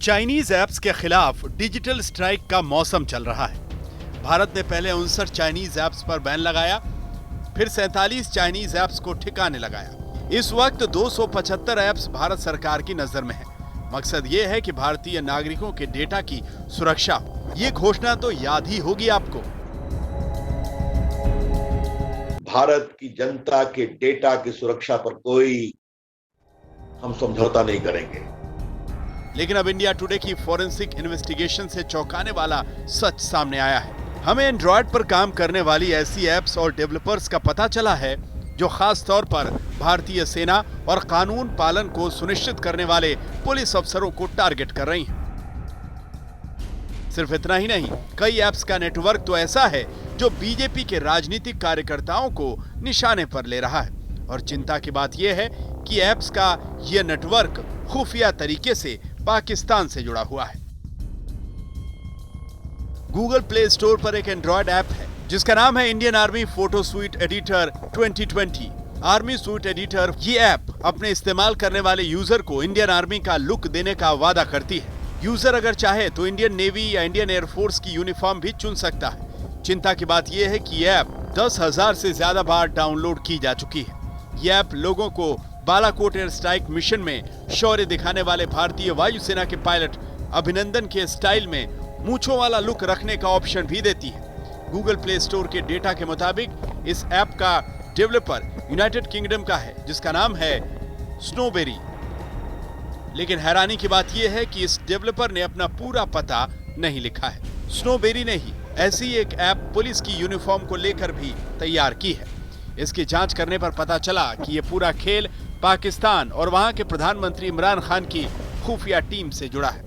Chinese apps के खिलाफ digital strike का मौसम चल रहा है। भारत ने पहले 59 चाइनीज ऐप्स पर बैन लगाया, फिर 47 चाइनीज ऐप्स को ठिकाने लगाया। इस वक्त 275 ऐप्स भारत सरकार की नजर में है। मकसद ये है कि भारतीय नागरिकों के डेटा की सुरक्षा हो। ये घोषणा तो याद ही होगी आपको। भारत की जनता के डेटा की सुरक्षा पर कोई हम समझौता नहीं करेंगे। लेकिन अब इंडिया टुडे की फॉरेंसिक इन्वेस्टिगेशन से चौंकाने वाला सच सामने आया है। हमें एंड्रॉयड पर काम करने वाली ऐसी ऐप्स और डेवलपर्स का पता चला है जो खास तौर पर भारतीय सेना और कानून पालन को सुनिश्चित करने वाले पुलिस अफसरों को टारगेट कर रही हैं। सिर्फ इतना ही नहीं, कई ऐप्स का नेटवर्क तो ऐसा है जो बीजेपी के राजनीतिक कार्यकर्ताओं को निशाने पर ले रहा है। और चिंता की बात यह है कि ऐप्स का यह नेटवर्क खुफिया तरीके से पाकिस्तान से जुड़ा हुआ है। गूगल प्ले स्टोर पर एक एंड्रॉयड ऐप है जिसका नाम है Indian army photo sweet editor 2020। Army sweet editor ये ऐप अपने इस्तेमाल करने वाले यूजर को इंडियन आर्मी का लुक देने का वादा करती है। यूजर अगर चाहे तो इंडियन नेवी या इंडियन एयरफोर्स की यूनिफॉर्म भी चुन सकता है। चिंता की बात यह है कि यह ऐप 10,000 से ज्यादा बार डाउनलोड की जा चुकी है। यह ऐप लोगों को बालाकोट एयर स्ट्राइक मिशन में शौर्य दिखाने वाले भारतीय वायुसेना के पायलट अभिनंदन के स्टाइल में मूंछों वाला लुक रखने का ऑप्शन भी देती है। गूगल प्ले स्टोर के डेटा के मुताबिक इस ऐप का डेवलपर यूनाइटेड किंगडम का है जिसका नाम है स्नोबेरी। लेकिन हैरानी की बात यह है कि इस डेवलपर ने अपना पूरा पता नहीं लिखा है। स्नोबेरी ने ही ऐसी एक ऐप पुलिस की यूनिफॉर्म को लेकर भी तैयार की है। इसकी जांच करने पर पता चला कि यह पूरा खेल पाकिस्तान और वहां के प्रधानमंत्री इमरान खान की खुफिया टीम से जुड़ा है।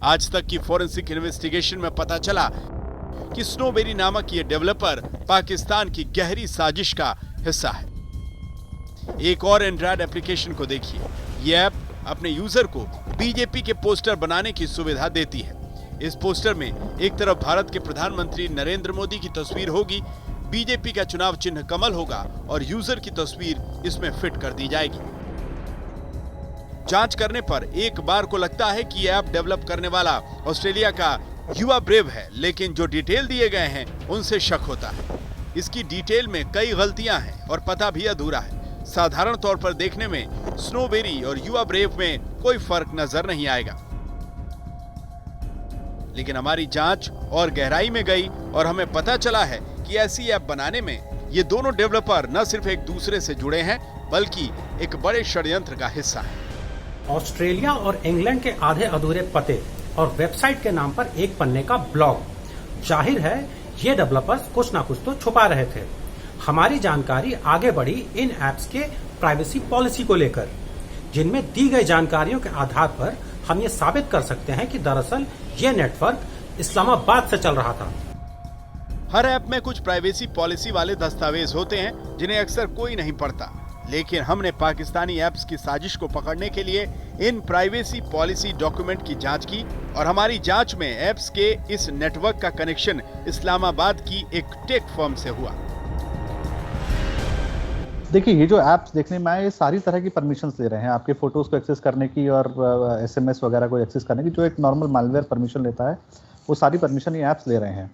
आज तक की फॉरेंसिक इन्वेस्टिगेशन में पता चला कि स्नोबेरी नामक यह डेवलपर पाकिस्तान की गहरी साजिश का हिस्सा है। एक और एंड्रॉयड एप्लीकेशन को देखिए। यह ऐप अपने यूजर को बीजेपी के पोस्टर बनाने की सुविधा देती है। इस पोस्टर में एक तरफ भारत के प्रधानमंत्री नरेंद्र मोदी की तस्वीर होगी, बीजेपी का चुनाव चिन्ह कमल होगा और यूजर की तस्वीर इसमें फिट कर दी जाएगी। जांच करने पर एक बार को लगता है कि यह ऐप डेवलप करने वाला ऑस्ट्रेलिया का युवा ब्रेव है, लेकिन जो डिटेल दिए गए हैं उनसे शक होता है। इसकी डिटेल में कई गलतियां हैं और पता भी अधूरा है। साधारण तौर पर देखने में स्नोबेरी और युवा ब्रेव में कोई फर्क नजर नहीं आएगा, लेकिन हमारी जांच और गहराई में गई और हमें पता चला है कि ऐसी ऐप बनाने में ये दोनों डेवलपर न सिर्फ एक दूसरे से जुड़े हैं बल्कि एक बड़े षड्यंत्र का हिस्सा हैं। ऑस्ट्रेलिया और इंग्लैंड के आधे अधूरे पते और वेबसाइट के नाम पर एक पन्ने का ब्लॉग। जाहिर है ये डेवलपर्स कुछ ना कुछ तो छुपा रहे थे। हमारी जानकारी आगे बढ़ी इन ऐप्स के प्राइवेसी पॉलिसी को लेकर, जिनमें दी गई जानकारियों के आधार पर हम ये साबित कर सकते हैं कि दरअसल ये नेटवर्क इस्लामाबाद से चल रहा था। हर ऐप में कुछ प्राइवेसी पॉलिसी वाले दस्तावेज होते हैं जिन्हें अक्सर कोई नहीं पढ़ता, लेकिन हमने पाकिस्तानी ऐप्स की साजिश को पकड़ने के लिए इन प्राइवेसी पॉलिसी डॉक्यूमेंट की जांच की और हमारी जांच में ऐप्स के इस नेटवर्क का कनेक्शन इस्लामाबाद की एक टेक फर्म से हुआ। देखिए, ये जो ऐप्स देखने में आए, ये सारी तरह की परमिशंस दे रहे हैं आपके फोटोज को एक्सेस करने की और एसएमएस वगैरह को एक्सेस करने की। जो एक नॉर्मल मालवेयर परमिशन लेता है वो सारी परमिशन ये ऐप्स ले रहे हैं।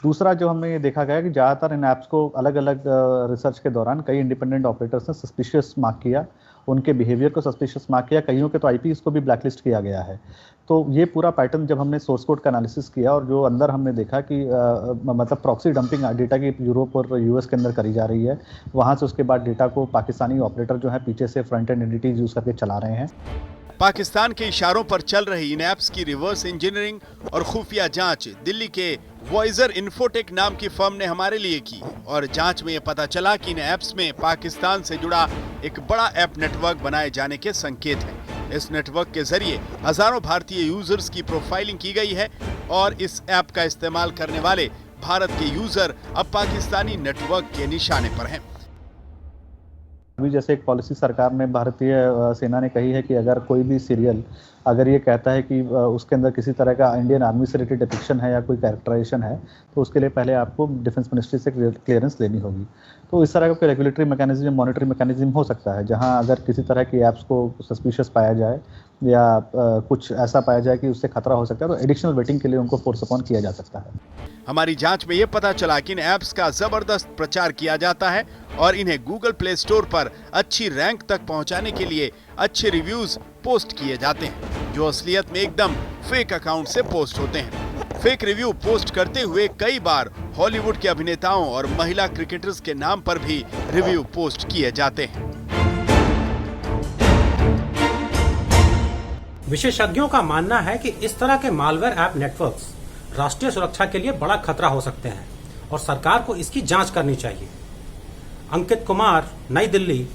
दूसरा जो हमें ये देखा गया कि ज़्यादातर इन ऐप्स को अलग अलग रिसर्च के दौरान कई इंडिपेंडेंट ऑपरेटर्स ने सस्पिशियस मार्क किया, उनके बिहेवियर को सस्पिशियस मार्क किया, कईयों के तो आईपीज़ को भी ब्लैकलिस्ट किया गया है। तो ये पूरा पैटर्न जब हमने सोर्स कोड का एनालिसिस किया और जो अंदर हमने देखा कि मतलब प्रॉक्सी डंपिंग डेटा की यूरोप और यूएस के अंदर करी जा रही है, वहाँ से उसके बाद डेटा को पाकिस्तानी ऑपरेटर जो है पीछे से फ्रंट एंड एंटिटीज यूज़ करके चला रहे हैं। पाकिस्तान के इशारों पर चल रही इन ऐप्स की रिवर्स इंजीनियरिंग और खुफिया जांच दिल्ली के वॉइजर इन्फोटेक नाम की फर्म ने हमारे लिए की और जांच में यह पता चला कि इन ऐप्स में पाकिस्तान से जुड़ा एक बड़ा ऐप नेटवर्क बनाए जाने के संकेत हैं। इस नेटवर्क के जरिए हजारों भारतीय यूजर्स की प्रोफाइलिंग की गई है और इस ऐप का इस्तेमाल करने वाले भारत के यूजर अब पाकिस्तानी नेटवर्क के निशाने पर हैं। अभी जैसे एक पॉलिसी सरकार ने भारतीय सेना ने कही है कि अगर कोई भी सीरियल अगर ये कहता है कि उसके अंदर किसी तरह का इंडियन आर्मी से रिलेटेड डिपिक्शन है या कोई कैरेक्टराइजेशन है, तो उसके लिए पहले आपको डिफेंस मिनिस्ट्री से क्लियरेंस लेनी होगी। तो इस तरह का रेगुलेटरी मैकेनिज्म, मॉनिटरिंग मैकेनिज्म हो सकता है, जहां अगर किसी तरह की ऐप्स को सस्पिशियस पाया जाए या कुछ ऐसा पाया जाए कि उससे खतरा हो सकता है, तो एडिशनल वेटिंग के लिए उनको फोर्स अपॉन किया जा सकता है। हमारी जांच में ये पता चला कि इन ऐप्स का जबरदस्त प्रचार किया जाता है और इन्हें गूगल प्ले स्टोर पर अच्छी रैंक तक पहुंचाने के लिए अच्छे रिव्यूज पोस्ट किए जाते हैं, जो असलियत में एकदम फेक अकाउंट से पोस्ट होते हैं। फेक रिव्यू पोस्ट करते हुए कई बार हॉलीवुड के अभिनेताओं और महिला क्रिकेटर्स के नाम पर भी रिव्यू पोस्ट किए जाते हैं। विशेषज्ञों का मानना है कि इस तरह के मालवेयर ऐप नेटवर्क्स राष्ट्रीय सुरक्षा के लिए बड़ा खतरा हो सकते हैं और सरकार को इसकी जांच करनी चाहिए। अंकित कुमार, नई दिल्ली।